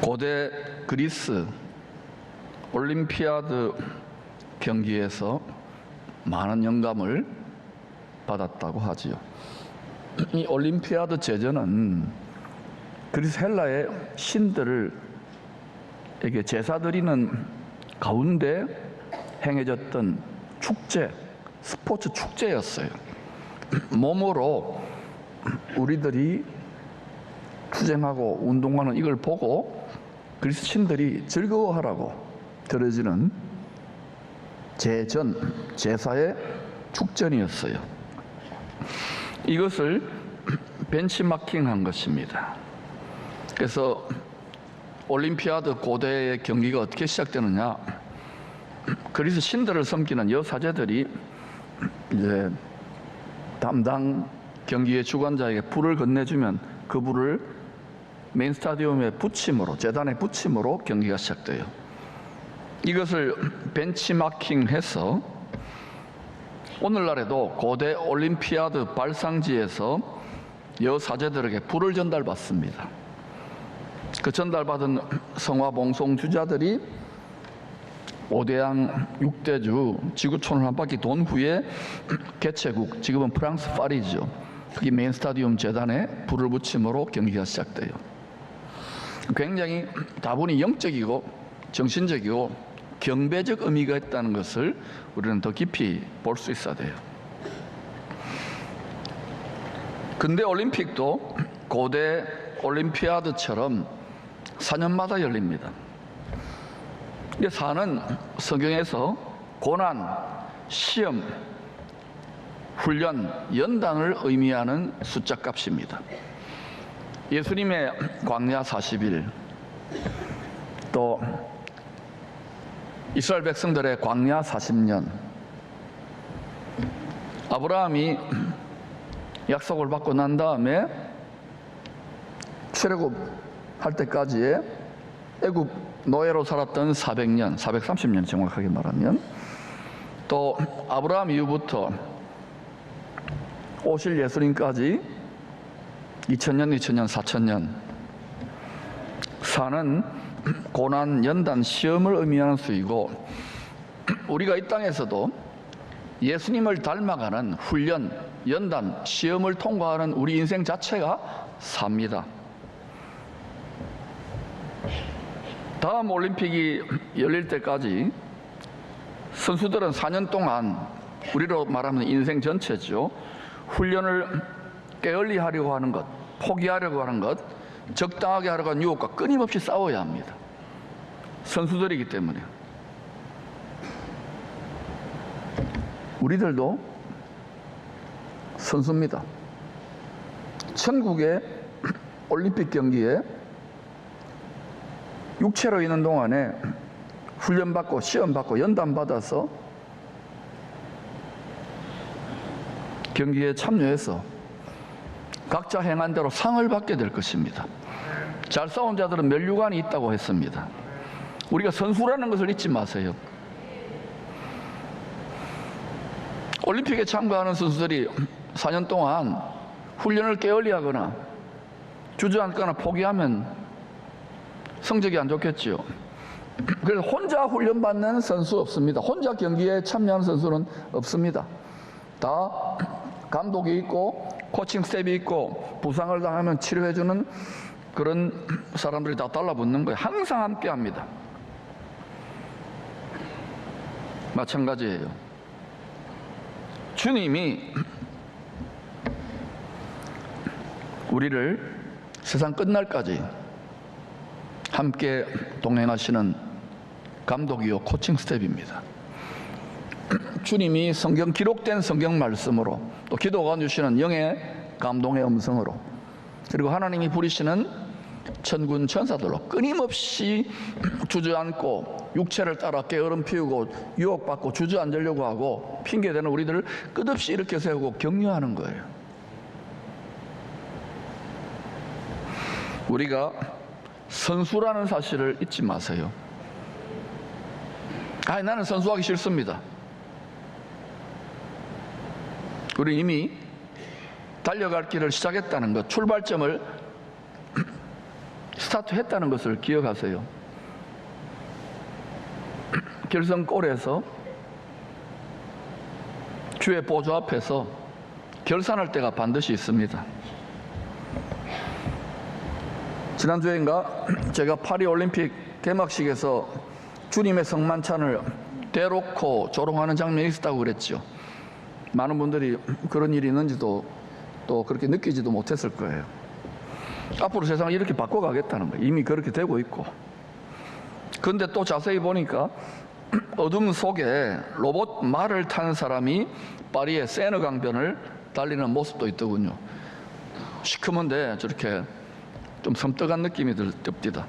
고대 그리스 올림피아드 경기에서 많은 영감을 받았다고 하지요. 이 올림피아드 제전은 그리스 헬라의 신들에게 제사 드리는 가운데 행해졌던 축제, 스포츠 축제였어요. 몸으로 우리들이 투쟁하고 운동하는 이걸 보고 그리스 신들이 즐거워하라고 드려지는 제전, 제사의 축전이었어요. 이것을 벤치마킹한 것입니다. 그래서 올림피아드 고대의 경기가 어떻게 시작되느냐? 그리스 신들을 섬기는 여사제들이 이제 담당 경기의 주관자에게 불을 건네주면 그 불을 메인 스타디움에 붙임으로, 제단에 붙임으로 경기가 시작돼요. 이것을 벤치마킹해서 오늘날에도 고대 올림피아드 발상지에서 여사제들에게 불을 전달받습니다. 그 전달받은 성화 봉송 주자들이 5대양 6대주 지구촌을 한 바퀴 돈 후에 개최국, 지금은 프랑스 파리죠. 거기 메인 스타디움 재단에 불을 붙임으로 경기가 시작돼요. 굉장히 다분히 영적이고 정신적이고 경배적 의미가 있다는 것을 우리는 더 깊이 볼 수 있어야 돼요. 근대 올림픽도 고대 올림피아드처럼 4년마다 열립니다. 이 4는 성경에서 고난, 시험, 훈련, 연단을 의미하는 숫자 값입니다. 예수님의 광야 40일, 또 이스라엘 백성들의 광야 40년, 아브라함이 약속을 받고 난 다음에 출애굽할 때까지의 애굽 노예로 살았던 400년, 430년 정확하게 말하면, 또 아브라함 이후부터 오실 예수님까지 2000년, 2000년, 4000년. 4는 고난, 연단, 시험을 의미하는 수이고, 우리가 이 땅에서도 예수님을 닮아가는 훈련, 연단, 시험을 통과하는 우리 인생 자체가 4입니다. 다음 올림픽이 열릴 때까지 선수들은 4년 동안, 우리로 말하면 인생 전체죠, 훈련을 게을리 하려고 하는 것, 포기하려고 하는 것, 적당하게 하려고 하는 유혹과 끊임없이 싸워야 합니다. 선수들이기 때문에. 우리들도 선수입니다. 천국의 올림픽 경기에 육체로 있는 동안에 훈련받고 시험받고 연단받아서 경기에 참여해서 각자 행한 대로 상을 받게 될 것입니다. 잘 싸운 자들은 면류관이 있다고 했습니다. 우리가 선수라는 것을 잊지 마세요. 올림픽에 참가하는 선수들이 4년 동안 훈련을 게을리 하거나 주저앉거나 포기하면 성적이 안 좋겠지요. 그래서 혼자 훈련받는 선수 없습니다. 혼자 경기에 참여하는 선수는 없습니다. 다 감독이 있고 코칭 스텝이 있고 부상을 당하면 치료해주는 그런 사람들이 다 달라붙는 거예요. 항상 함께 합니다. 마찬가지예요. 주님이 우리를 세상 끝날까지 함께 동행하시는 감독이요 코칭 스텝입니다. 주님이 성경 기록된 성경 말씀으로, 또 기도가 주시는 영의 감동의 음성으로, 그리고 하나님이 부리시는 천군 천사들로 끊임없이 주저앉고 육체를 따라 게으름 피우고 유혹받고 주저앉으려고 하고 핑계대는 우리들을 끝없이 일으켜 세우고 격려하는 거예요. 우리가 선수라는 사실을 잊지 마세요. 나는 선수하기 싫습니다. 우리 이미 달려갈 길을 시작했다는 것, 출발점을 스타트했다는 것을 기억하세요. 결승골에서 주의 보좌 앞에서 결산할 때가 반드시 있습니다. 지난주인가 제가 파리 올림픽 개막식에서 주님의 성만찬을 대놓고 조롱하는 장면이 있었다고 그랬죠. 많은 분들이 그런 일이 있는지도 또 그렇게 느끼지도 못했을 거예요. 앞으로 세상을 이렇게 바꿔가겠다는 거예요. 이미 그렇게 되고 있고. 그런데 또 자세히 보니까 어둠 속에 로봇 말을 타는 사람이 파리의 세느 강변을 달리는 모습도 있더군요. 시커먼데 저렇게 좀 섬뜩한 느낌이 듭니다.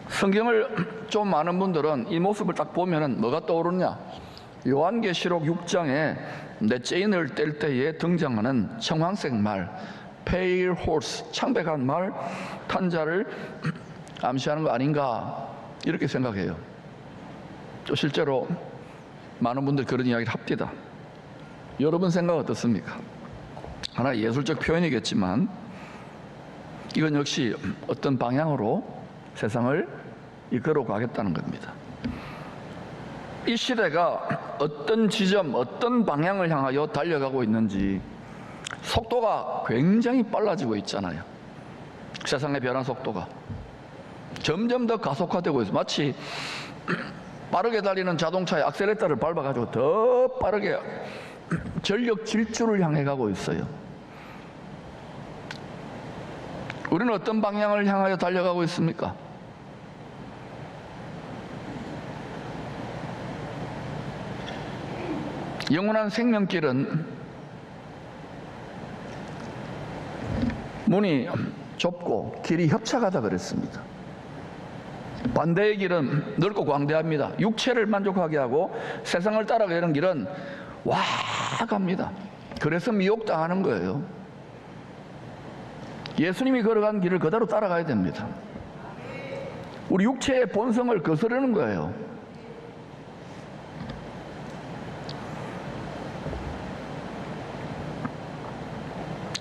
성경을 좀 아는 분들은 이 모습을 딱 보면은 뭐가 떠오르냐? 요한계시록 6장에 넷째 인을 뗄 때에 등장하는 청황색 말, pale horse, 창백한 말, 탄 자를 암시하는 거 아닌가 이렇게 생각해요. 또 실제로 많은 분들이 그런 이야기를 합니다. 여러분 생각 어떻습니까? 하나의 예술적 표현이겠지만 이건 역시 어떤 방향으로 세상을 이끌어 가겠다는 겁니다. 이 시대가 어떤 지점, 어떤 방향을 향하여 달려가고 있는지 속도가 굉장히 빨라지고 있잖아요. 세상의 변화 속도가 점점 더 가속화되고 있어요. 마치 빠르게 달리는 자동차의 악셀레터를 밟아가지고 더 빠르게 전력 질주를 향해 가고 있어요. 우리는 어떤 방향을 향하여 달려가고 있습니까? 영원한 생명길은 문이 좁고 길이 협착하다 그랬습니다. 반대의 길은 넓고 광대합니다. 육체를 만족하게 하고 세상을 따라가는 길은 와 갑니다. 그래서 미혹당하는 거예요. 예수님이 걸어간 길을 그대로 따라가야 됩니다. 우리 육체의 본성을 거스르는 거예요.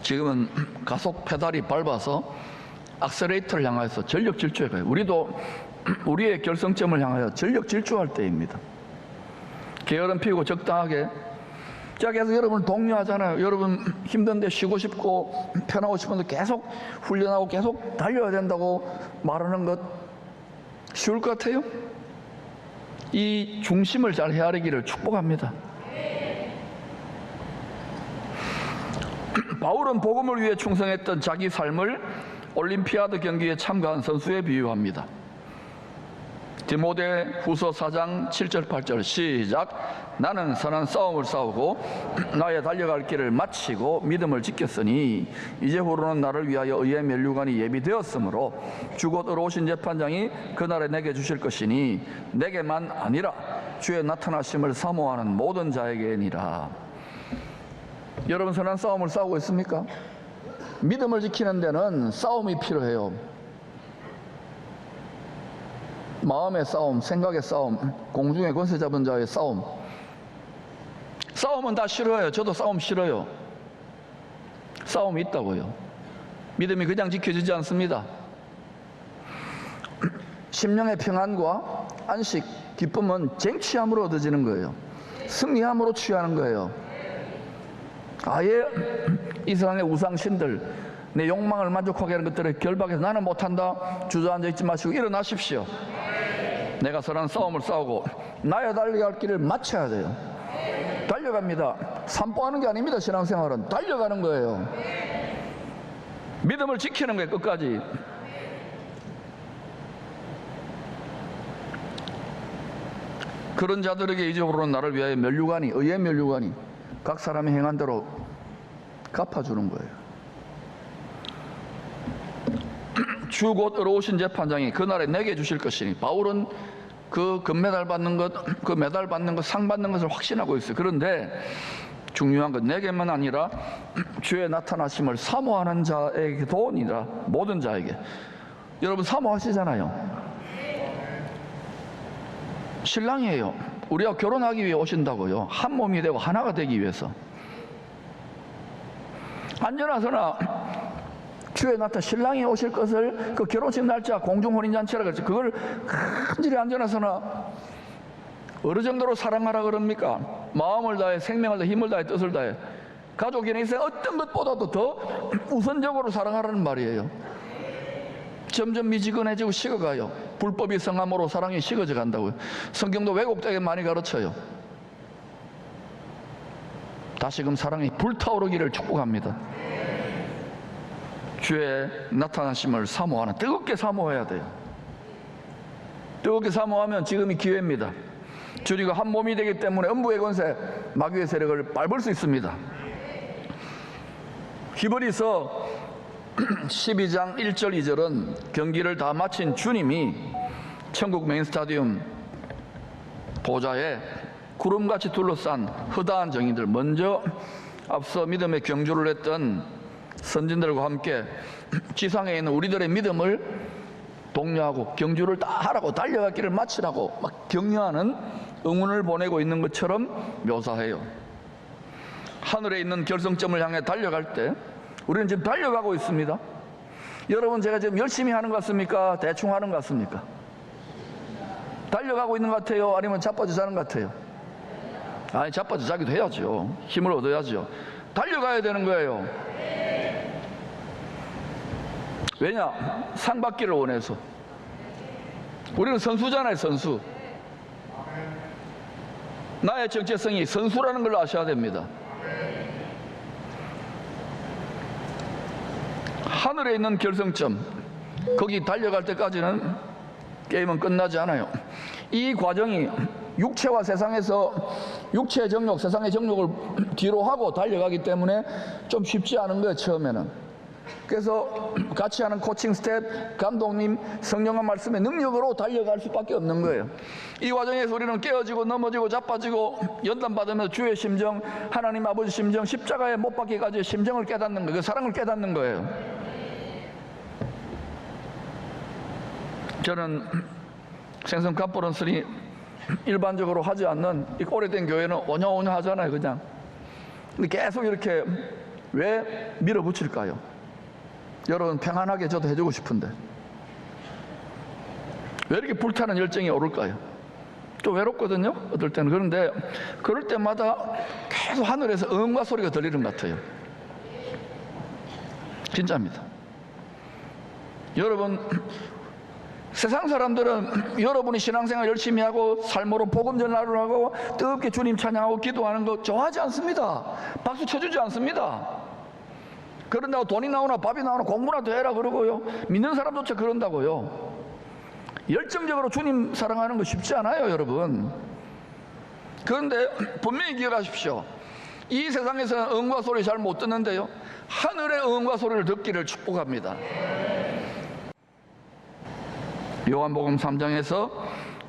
지금은 가속 페달이 밟아서 악셀레이터를 향해서 전력 질주해 가요. 우리도 우리의 결성점을 향하여 전력 질주할 때입니다. 게으름 피우고 적당하게. 제가 계속 여러분을 독려하잖아요. 여러분 힘든데 쉬고 싶고 편하고 싶은데 계속 훈련하고 계속 달려야 된다고 말하는 것 쉬울 것 같아요? 이 중심을 잘 헤아리기를 축복합니다. 바울은 복음을 위해 충성했던 자기 삶을 올림피아드 경기에 참가한 선수에 비유합니다. 디모데 후서 4장 7절 8절 시작. 나는 선한 싸움을 싸우고 나의 달려갈 길을 마치고 믿음을 지켰으니 이제후로는 나를 위하여 의의 면류관이 예비되었으므로 주 곧 의로우신 재판장이 그날에 내게 주실 것이니 내게만 아니라 주의 나타나심을 사모하는 모든 자에게니라. 여러분 선한 싸움을 싸우고 있습니까? 믿음을 지키는 데는 싸움이 필요해요. 마음의 싸움, 생각의 싸움, 공중의 권세 잡은 자의 싸움. 싸움은 다 싫어해요. 저도 싸움 싫어요. 싸움이 있다고요. 믿음이 그냥 지켜지지 않습니다. 심령의 평안과 안식, 기쁨은 쟁취함으로 얻어지는 거예요. 승리함으로 취하는 거예요. 아예 이 세상의 우상신들, 내 욕망을 만족하게 하는 것들을 결박해서 나는 못한다 주저앉아 있지 마시고 일어나십시오. 내가 선한 싸움을 싸우고 나의 달려갈 길을 마쳐야 돼요. 달려갑니다. 산보하는 게 아닙니다. 신앙생활은 달려가는 거예요. 믿음을 지키는 거예요. 끝까지. 그런 자들에게 이제부로는 나를 위하여 면류관이, 의의 면류관이 각 사람이 행한 대로 갚아주는 거예요. 주 곧 의로우신 재판장이 그날에 내게 주실 것이니, 바울은 그 금메달 받는 것, 그 메달 받는 것, 상 받는 것을 확신하고 있어요. 그런데 중요한 건 내게만 아니라 주의 나타나심을 사모하는 자에게도 아니라 모든 자에게. 여러분 사모하시잖아요. 신랑이에요. 우리가 결혼하기 위해 오신다고요. 한 몸이 되고 하나가 되기 위해서. 안전하서나 주에 나타 신랑이 오실 것을 그 결혼식 날짜 공중혼인잔치라 그랬죠. 그걸 간절히 앉아나서나 어느 정도로 사랑하라 그럽니까? 마음을 다해, 생명을 다해, 힘을 다해, 뜻을 다해. 가족이 있어요. 어떤 것보다도 더 우선적으로 사랑하라는 말이에요. 점점 미지근해지고 식어가요. 불법이 성함으로 사랑이 식어져 간다고요. 성경도 왜곡되게 많이 가르쳐요. 다시금 사랑이 불타오르기를 축복합니다. 주의 나타나심을 사모하는, 뜨겁게 사모해야 돼요. 뜨겁게 사모하면 지금이 기회입니다. 주님과 한 몸이 되기 때문에 음부의 권세, 마귀의 세력을 밟을 수 있습니다. 히브리서 12장 1절 2절은 경기를 다 마친 주님이 천국 메인 스타디움 보좌에 구름같이 둘러싼 허다한 정인들, 먼저 앞서 믿음의 경주를 했던 선진들과 함께 지상에 있는 우리들의 믿음을 독려하고 경주를 다 하라고, 달려갈 길을 마치라고 막 격려하는 응원을 보내고 있는 것처럼 묘사해요. 하늘에 있는 결승점을 향해 달려갈 때 우리는 지금 달려가고 있습니다. 여러분, 제가 지금 열심히 하는 것 같습니까? 대충 하는 것 같습니까? 달려가고 있는 것 같아요? 아니면 자빠져 자는 것 같아요? 아니, 자빠져 자기도 해야죠. 힘을 얻어야죠. 달려가야 되는 거예요. 왜냐? 상 받기를 원해서. 우리는 선수잖아요, 선수. 나의 정체성이 선수라는 걸 아셔야 됩니다. 하늘에 있는 결승점, 거기 달려갈 때까지는 게임은 끝나지 않아요. 이 과정이 육체와 세상에서 육체의 정욕, 세상의 정욕을 뒤로 하고 달려가기 때문에 좀 쉽지 않은 거예요, 처음에는. 그래서 같이 하는 코칭 스텝, 감독님, 성령의 말씀의 능력으로 달려갈 수밖에 없는 거예요. 이 과정에서 우리는 깨어지고 넘어지고 자빠지고 연단받으면서 주의 심정, 하나님 아버지 심정, 십자가에 못 박기까지의 심정을 깨닫는 거예요. 그 사랑을 깨닫는 거예요. 저는 생선 컨퍼런스니 일반적으로 하지 않는 이 오래된 교회는 오냐오냐 하잖아요, 그냥. 근데 계속 이렇게 왜 밀어붙일까요? 여러분, 평안하게 저도 해주고 싶은데 왜 이렇게 불타는 열정이 오를까요? 좀 외롭거든요, 어떨 때는. 그런데 그럴 때마다 계속 하늘에서 응과 소리가 들리는 것 같아요. 진짜입니다. 여러분, 세상 사람들은 여러분이 신앙생활 열심히 하고 삶으로 복음 전하를 하고 뜨겁게 주님 찬양하고 기도하는 거 좋아하지 않습니다. 박수 쳐주지 않습니다. 그런다고 돈이 나오나 밥이 나오나 공부라도 해라 그러고요. 믿는 사람조차 그런다고요. 열정적으로 주님 사랑하는 거 쉽지 않아요, 여러분. 그런데 분명히 기억하십시오. 이 세상에서는 응과 소리 잘 못 듣는데요, 하늘의 응과 소리를 듣기를 축복합니다. 요한복음 3장에서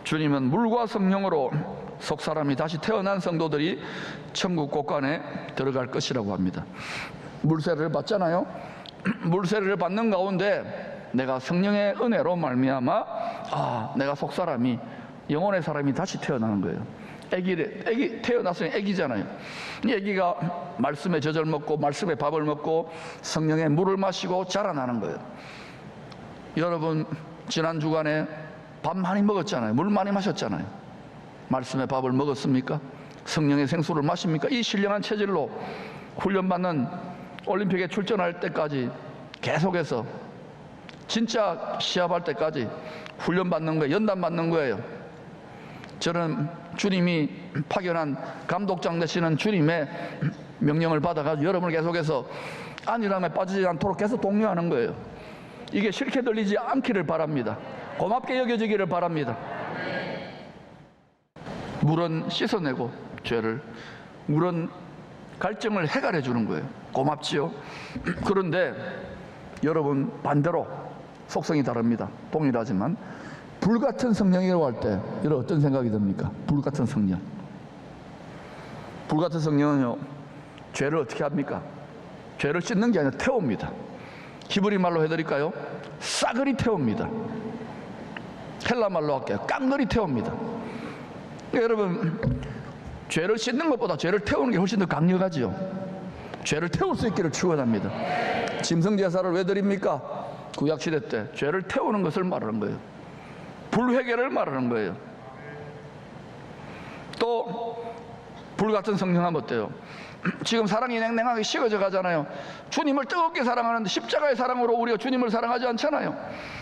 주님은 물과 성령으로 속사람이 다시 태어난 성도들이 천국 곳간에 들어갈 것이라고 합니다. 물세례를 받잖아요. 물세례를 받는 가운데 내가 성령의 은혜로 말미암아 내가 속사람이, 영혼의 사람이 다시 태어나는 거예요. 애기 태어났으니 애기잖아요. 이 애기가 말씀의 젖을 먹고 말씀의 밥을 먹고 성령의 물을 마시고 자라나는 거예요. 여러분, 지난 주간에 밥 많이 먹었잖아요. 물 많이 마셨잖아요. 말씀의 밥을 먹었습니까? 성령의 생수를 마십니까? 이 신령한 체질로 훈련받는 올림픽에 출전할 때까지 계속해서 진짜 시합할 때까지 훈련받는 거예요. 연단받는 거예요. 저는 주님이 파견한 감독장 되시는 주님의 명령을 받아가지고 여러분을 계속해서 안일함에 빠지지 않도록 계속 독려하는 거예요. 이게 싫게 들리지 않기를 바랍니다. 고맙게 여겨지기를 바랍니다. 물은 씻어내고 죄를, 물은 갈증을 해결해 주는 거예요. 고맙지요? 그런데 여러분, 반대로 속성이 다릅니다. 동일하지만 불같은 성령이라고 할 때 여러분 어떤 생각이 듭니까? 불같은 성령. 불같은 성령은요, 죄를 어떻게 합니까? 죄를 씻는 게 아니라 태웁니다. 히브리 말로 해드릴까요? 싸그리 태웁니다. 헬라 말로 할게요. 깡그리 태웁니다. 그러니까 여러분, 죄를 씻는 것보다 죄를 태우는 게 훨씬 더 강력하지요. 죄를 태울 수 있기를 축원합니다. 짐승제사를 왜 드립니까? 구약시대 때 죄를 태우는 것을 말하는 거예요. 불회개를 말하는 거예요. 또 불같은 성령하면 어때요? 지금 사랑이 냉랭하게 식어져 가잖아요. 주님을 뜨겁게 사랑하는데 십자가의 사랑으로 우리가 주님을 사랑하지 않잖아요.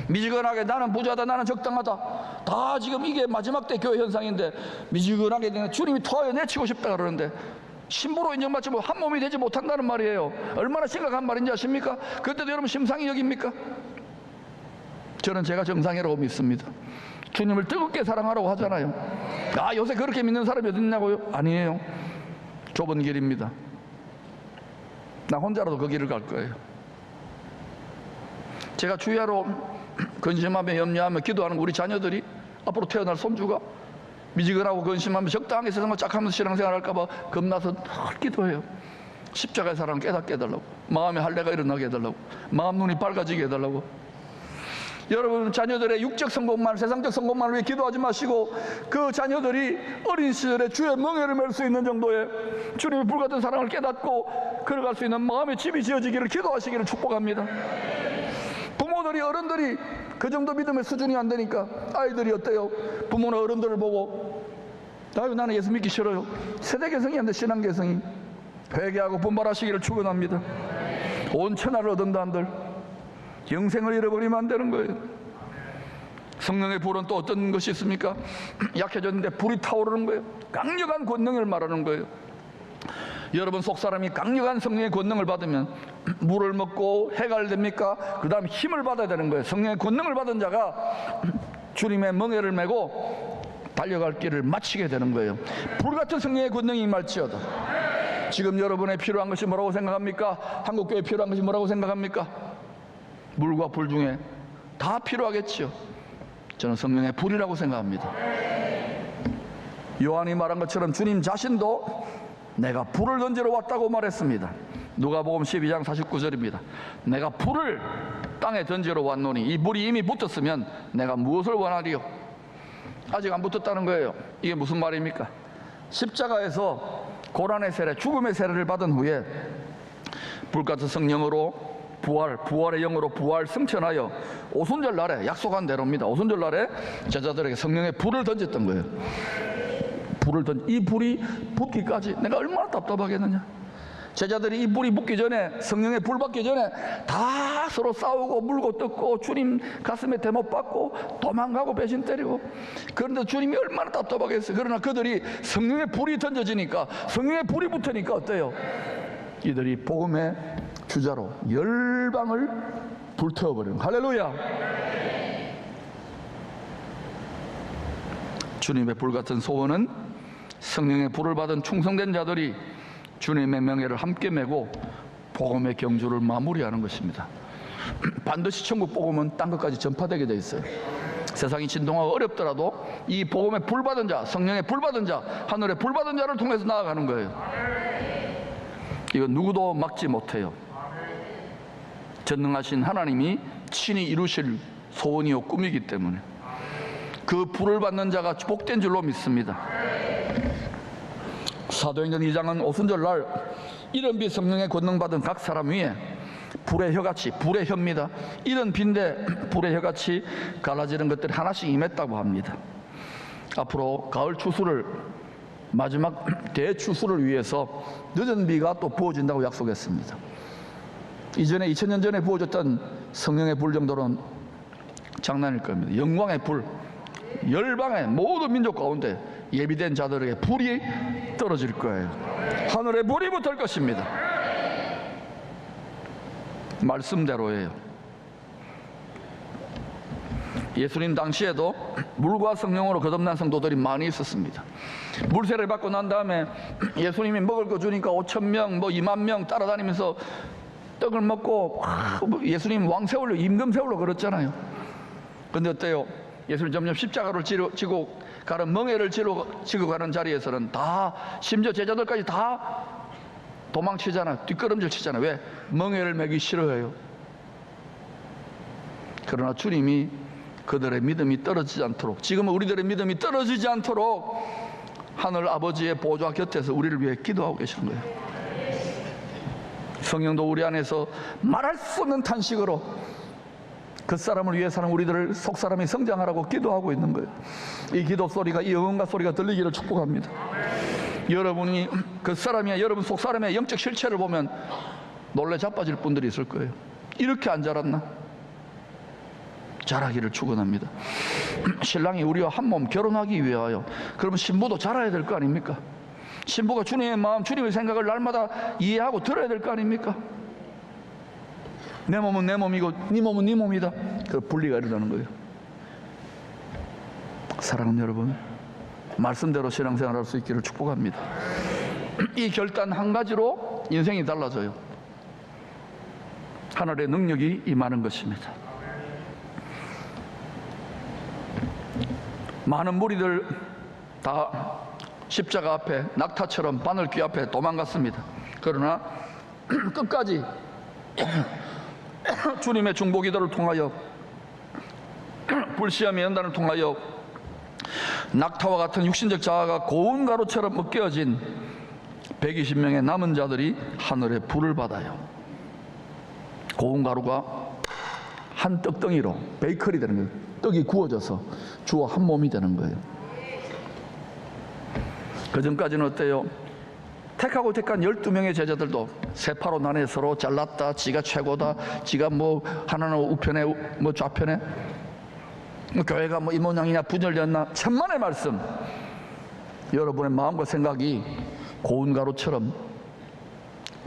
미지근하게 나는 부자다, 나는 적당하다, 다 지금 이게 마지막 때 교회 현상인데, 미지근하게 되는 주님이 토하여 내치고 싶다 그러는데 신부로 인정받지 뭐 한 몸이 되지 못한다는 말이에요. 얼마나 심각한 말인지 아십니까? 그때도 여러분 심상히 여깁니까? 저는 제가 정상이라고 믿습니다. 주님을 뜨겁게 사랑하라고 하잖아요. 아, 요새 그렇게 믿는 사람이 어디 있냐고요? 아니에요. 좁은 길입니다. 나 혼자라도 그 길을 갈 거예요. 제가 주야로 근심하며 염려하며 기도하는 우리 자녀들이 앞으로 태어날 손주가 미지근하고 근심하며 적당하게 세상을 쫙 하면서 신앙생활 할까봐 겁나서 늘 기도해요. 십자가의 사랑을 깨닫게 해달라고, 마음의 할례가 일어나게 해달라고, 마음 눈이 밝아지게 해달라고. 여러분, 자녀들의 육적 성공만, 세상적 성공만을 위해 기도하지 마시고 그 자녀들이 어린 시절에 주의 멍에를 맬 수 있는 정도의 주님의 불같은 사랑을 깨닫고 걸어갈 수 있는 마음의 집이 지어지기를 기도하시기를 축복합니다. 부모들이, 어른들이 그 정도 믿음의 수준이 안 되니까 아이들이 어때요? 부모나 어른들을 보고 아유, 나는 예수 믿기 싫어요. 세대 개성이 안 돼. 신앙 개성이. 회개하고 분발하시기를 축원합니다. 온 천하를 얻은다 한들 영생을 잃어버리면 안 되는 거예요. 성령의 불은 또 어떤 것이 있습니까? 약해졌는데 불이 타오르는 거예요. 강력한 권능을 말하는 거예요. 여러분 속사람이 강력한 성령의 권능을 받으면 물을 먹고 해갈됩니까? 그 다음 힘을 받아야 되는 거예요. 성령의 권능을 받은 자가 주님의 멍에를 메고 달려갈 길을 마치게 되는 거예요. 불같은 성령의 권능이 임할지어다. 지금 여러분의 필요한 것이 뭐라고 생각합니까? 한국교회에 필요한 것이 뭐라고 생각합니까? 물과 불 중에 다 필요하겠지요. 저는 성령의 불이라고 생각합니다. 요한이 말한 것처럼 주님 자신도 내가 불을 던지러 왔다고 말했습니다. 누가복음 12장 49절입니다. 내가 불을 땅에 던지러 왔노니 이 불이 이미 붙었으면 내가 무엇을 원하리요? 아직 안 붙었다는 거예요. 이게 무슨 말입니까? 십자가에서 고난의 세례, 죽음의 세례를 받은 후에 불같은 성령으로 부활의 영으로 부활 승천하여 오순절 날에 약속한 대로입니다. 오순절 날에 제자들에게 성령의 불을 던졌던 거예요. 이 불이 붙기까지 내가 얼마나 답답하겠느냐. 제자들이 이 불이 붙기 전에, 성령의 불 받기 전에 다 서로 싸우고 물고 뜯고 주님 가슴에 대못 받고 도망가고 배신 때리고, 그런데 주님이 얼마나 답답하겠어요. 그러나 그들이 성령의 불이 던져지니까, 성령의 불이 붙으니까 어때요? 이들이 복음의 주자로 열방을 불태워버리는, 할렐루야. 주님의 불같은 소원은 성령의 불을 받은 충성된 자들이 주님의 명예를 함께 메고 복음의 경주를 마무리하는 것입니다. 반드시 천국 복음은 땅 끝까지 전파되게 되어 있어요. 세상이 진동하고 어렵더라도 이 복음의 불 받은 자, 성령의 불 받은 자, 하늘의 불 받은 자를 통해서 나아가는 거예요. 이건 누구도 막지 못해요. 전능하신 하나님이 친히 이루실 소원이요 꿈이기 때문에 그 불을 받는 자가 복된 줄로 믿습니다. 사도행전 2장은 오순절 날 이른 빛 성령의 권능 받은 각 사람 위에 불의 혀같이, 불의 혀입니다. 이른 빛인데 불의 혀같이 갈라지는 것들이 하나씩 임했다고 합니다. 앞으로 가을 추수를, 마지막 대추수를 위해서 늦은 비가 또 부어진다고 약속했습니다. 이전에 2000년 전에 부어졌던 성령의 불 정도는 장난일 겁니다. 영광의 불, 열방의 모든 민족 가운데 예비된 자들에게 불이 떨어질 거예요. 하늘에 불이 붙을 것입니다. 말씀대로예요. 예수님 당시에도 물과 성령으로 거듭난 성도들이 많이 있었습니다. 물세례를 받고 난 다음에 예수님이 먹을 거 주니까 5,000명, 20,000명 따라다니면서 떡을 먹고 예수님 왕 세울로, 임금 세울로 그랬잖아요. 근데 어때요? 예수님 점점 십자가를 지고 가는, 멍에를 지고 가는 자리에서는 다, 심지어 제자들까지 다 도망치잖아. 뒷걸음질 치잖아. 왜? 멍에를 매기 싫어해요. 그러나 주님이 그들의 믿음이 떨어지지 않도록, 지금은 우리들의 믿음이 떨어지지 않도록 하늘 아버지의 보좌 곁에서 우리를 위해 기도하고 계시는 거예요. 성령도 우리 안에서 말할 수 없는 탄식으로 그 사람을 위해서는 우리들을 속 사람이 성장하라고 기도하고 있는 거예요. 이 기도 소리가, 이 응원가 소리가 들리기를 축복합니다. 여러분이 그 사람이야, 여러분 속 사람의 영적 실체를 보면 놀래 자빠질 분들이 있을 거예요. 이렇게 안 자랐나? 자라기를 축원합니다. 신랑이 우리와 한 몸 결혼하기 위하여, 그러면 신부도 자라야 될 거 아닙니까? 신부가 주님의 마음, 주님의 생각을 날마다 이해하고 들어야 될 거 아닙니까? 내 몸은 내 몸이고 네 몸은 네 몸이다. 그 분리가 일어나는 거예요. 사랑하는 여러분, 말씀대로 신앙생활 할 수 있기를 축복합니다. 이 결단 한 가지로 인생이 달라져요. 하늘의 능력이 임하는 것입니다. 많은 무리들 다 십자가 앞에 낙타처럼 바늘귀 앞에 도망갔습니다. 그러나 끝까지 주님의 중보기도를 통하여, 불시험의 연단을 통하여 낙타와 같은 육신적 자아가 고운 가루처럼 으깨어진 120명의 남은 자들이 하늘의 불을 받아요. 고운 가루가 한 떡덩이로 베이커리 되는 거예요. 떡이 구워져서 주와 한 몸이 되는 거예요. 그 전까지는 어때요? 택하고 택한 12명의 제자들도 세파로 나눠 서로 잘났다, 지가 최고다, 지가 뭐 하나는 우편에 뭐 좌편에 교회가 뭐 이 모양이냐 분열되었나, 천만의 말씀. 여러분의 마음과 생각이 고운 가루처럼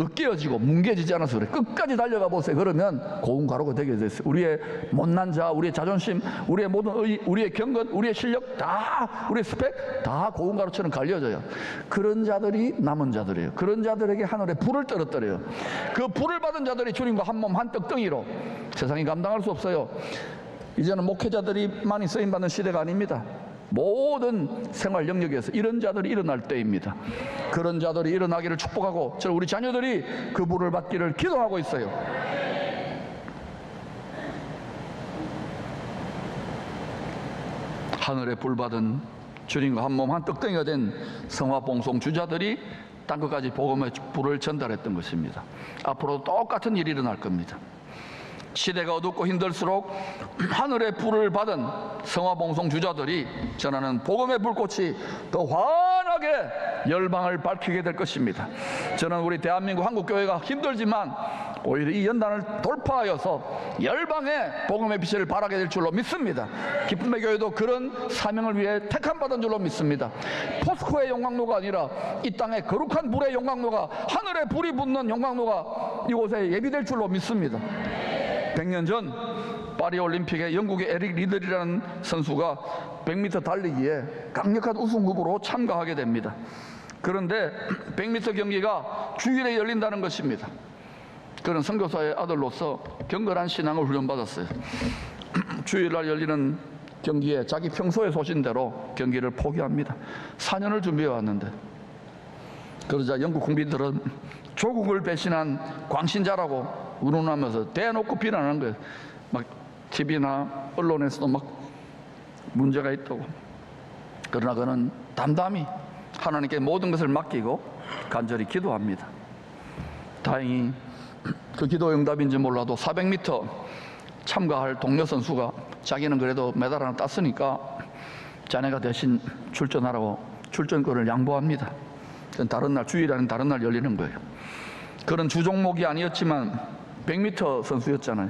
으깨어지고 뭉개지지 않아서 그래. 끝까지 달려가 보세요. 그러면 고운 가루가 되게 됐어요. 우리의 못난 자, 우리의 자존심, 우리의 모든 의, 우리의 경건, 우리의 실력 다, 우리의 스펙 다 고운 가루처럼 갈려져요. 그런 자들이 남은 자들이에요. 그런 자들에게 하늘에 불을 떨어뜨려요. 그 불을 받은 자들이 주님과 한 몸 한 떡덩이로, 세상이 감당할 수 없어요. 이제는 목회자들이 많이 쓰임받는 시대가 아닙니다. 모든 생활 영역에서 이런 자들이 일어날 때입니다. 그런 자들이 일어나기를 축복하고, 저는 우리 자녀들이 그 불을 받기를 기도하고 있어요. 하늘에 불 받은 주님과 한 몸 한 떡덩이가 된 성화봉송 주자들이 땅끝까지 복음의 불을 전달했던 것입니다. 앞으로도 똑같은 일이 일어날 겁니다. 시대가 어둡고 힘들수록 하늘의 불을 받은 성화봉송 주자들이 전하는 복음의 불꽃이 더 환하게 열방을 밝히게 될 것입니다. 저는 우리 대한민국 한국교회가 힘들지만 오히려 이 연단을 돌파하여서 열방에 복음의 빛을 발하게 될 줄로 믿습니다. 기쁨의 교회도 그런 사명을 위해 택함받은 줄로 믿습니다. 포스코의 용광로가 아니라 이 땅에 거룩한 불의 용광로가, 하늘에 불이 붙는 용광로가 이곳에 예비될 줄로 믿습니다. 100년 전 파리올림픽에 영국의 에릭 리들이라는 선수가 100m 달리기에 강력한 우승 후보로 참가하게 됩니다. 그런데 100m 경기가 주일에 열린다는 것입니다. 그런 선교사의 아들로서 경건한 신앙을 훈련받았어요. 주일날 열리는 경기에 자기 평소의 소신대로 경기를 포기합니다. 4년을 준비해 왔는데, 그러자 영국 국민들은 조국을 배신한 광신자라고 운운하면서 대놓고 비난하는 거예요. 막 TV나 언론에서도 막 문제가 있다고. 그러나 그는 담담히 하나님께 모든 것을 맡기고 간절히 기도합니다. 다행히 그 기도 응답인지 몰라도 400m 참가할 동료 선수가 자기는 그래도 메달 하나 땄으니까 자네가 대신 출전하라고 출전권을 양보합니다. 다른 날, 주일에는 다른 날 열리는 거예요. 그런 주종목이 아니었지만 100m 선수였잖아요.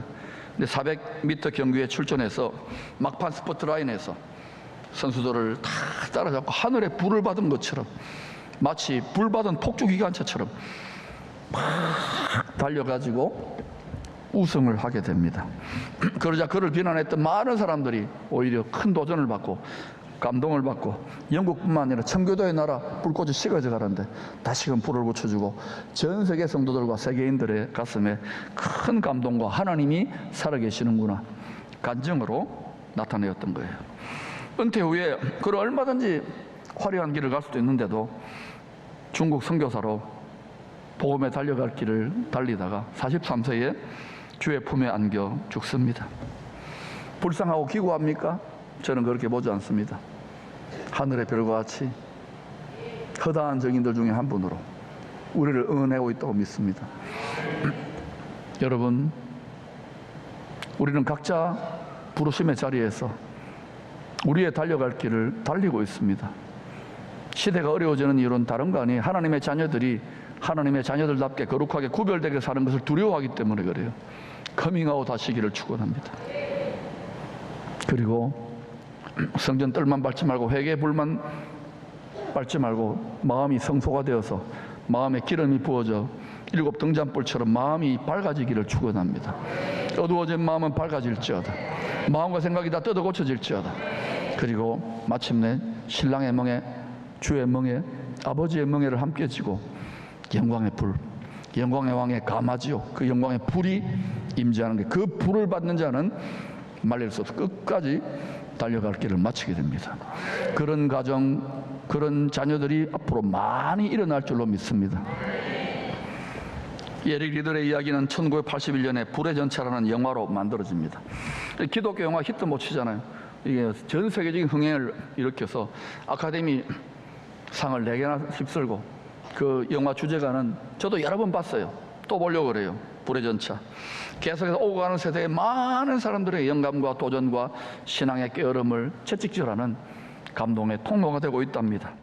근데 400m 경기에 출전해서 막판 스포트라인에서 선수들을 다 따라잡고 하늘에 불을 받은 것처럼, 마치 불 받은 폭주기관차처럼 막 달려가지고 우승을 하게 됩니다. 그러자 그를 비난했던 많은 사람들이 오히려 큰 도전을 받고 감동을 받고, 영국뿐만 아니라 청교도의 나라 불꽃이 식어져 가는데 다시금 불을 붙여주고 전 세계 성도들과 세계인들의 가슴에 큰 감동과 하나님이 살아계시는구나 간증으로 나타내었던 거예요. 은퇴 후에 그를 얼마든지 화려한 길을 갈 수도 있는데도 중국 선교사로 복음에 달려갈 길을 달리다가 43세에 주의 품에 안겨 죽습니다. 불쌍하고 기구합니까? 저는 그렇게 보지 않습니다. 하늘의 별과 같이 허다한 정인들 중에 한 분으로 우리를 응원하고 있다고 믿습니다. 여러분, 우리는 각자 부르심의 자리에서 우리의 달려갈 길을 달리고 있습니다. 시대가 어려워지는 이유는 다른 거 아니에요. 하나님의 자녀들이 하나님의 자녀들답게 거룩하게 구별되게 사는 것을 두려워하기 때문에 그래요. 커밍아웃 하시기를 축원합니다. 그리고 성전 뜰만 밟지 말고 회개 불만 밟지 말고 마음이 성소가 되어서 마음에 기름이 부어져 일곱 등잔불처럼 마음이 밝아지기를 축원합니다. 어두워진 마음은 밝아질지어다. 마음과 생각이 다 뜯어 고쳐질지어다. 그리고 마침내 신랑의 멍에, 주의 멍에, 아버지의 멍에를 함께 지고 영광의 불, 영광의 왕의 가마지요, 그 영광의 불이 임재하는 게, 그 불을 받는 자는 말릴 수 없어 끝까지 달려갈 길을 마치게 됩니다. 그런 가정, 그런 자녀들이 앞으로 많이 일어날 줄로 믿습니다. 에릭 리들의 이야기는 1981년에 불의 전차라는 영화로 만들어집니다. 기독교 영화 히트 못 치잖아요. 이게 전 세계적인 흥행을 일으켜서 아카데미 상을 4개나 휩쓸고, 그 영화 주제가는 저도 여러 번 봤어요. 또 보려고 그래요. 불의 전차. 계속해서 오고 가는 세대에 많은 사람들의 영감과 도전과 신앙의 깨어름을 채찍질하는 감동의 통로가 되고 있답니다.